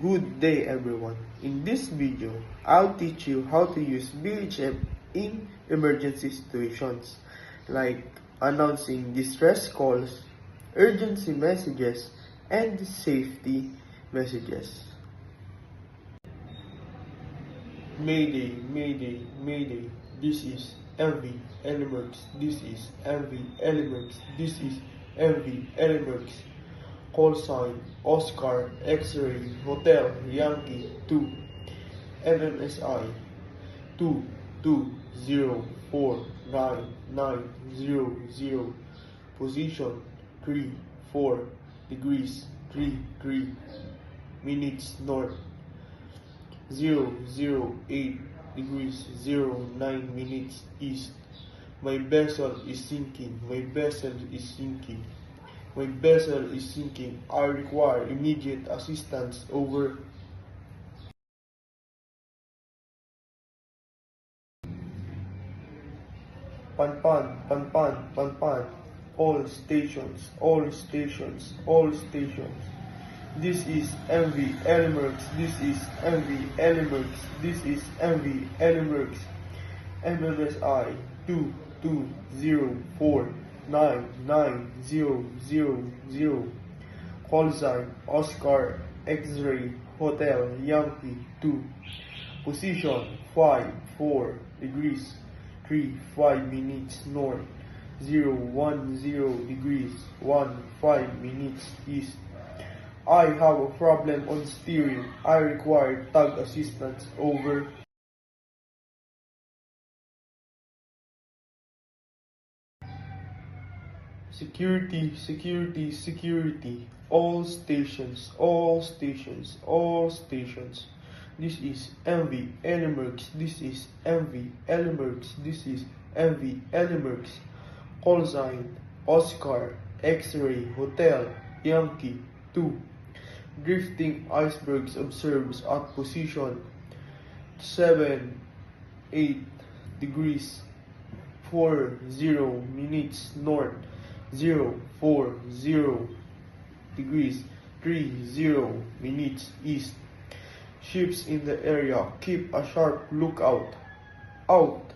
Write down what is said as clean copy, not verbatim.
Good day everyone. In this video, I'll teach you how to use VHF in emergency situations like announcing distress calls, urgency messages, and safety messages. Mayday, Mayday, Mayday. This is MV Elemerx. This is MV Elemerx. This is MV Elemerx. Call sign Oscar X-ray Hotel Yankee 2 MMSI 2204990. Position 34 degrees 33 minutes north, 008 degrees 09 minutes east. My vessel is sinking. My vessel is sinking. My vessel is sinking. I require immediate assistance. Over. Panpan, Panpan, Panpan. All stations, all stations, all stations. This is MV Elemerx. This is MV Elemerx. This is MV Elemerx. MMSI 220499000. Call sign Oscar X-ray Hotel Yankee 2. Position 54 degrees 35 minutes north, 010 degrees 15 minutes east. I have a problem on steering. I require tug assistance. Over. Security, security, security. All stations, all stations, all stations. This is MV Elemerx. This is MV Elemerx. This is MV Elemerx. Call sign Oscar X-ray Hotel Yankee 2. Drifting icebergs observed at position 78 degrees 40 minutes north, 040 degrees 30 minutes east. Ships in the area, keep a sharp lookout. Out.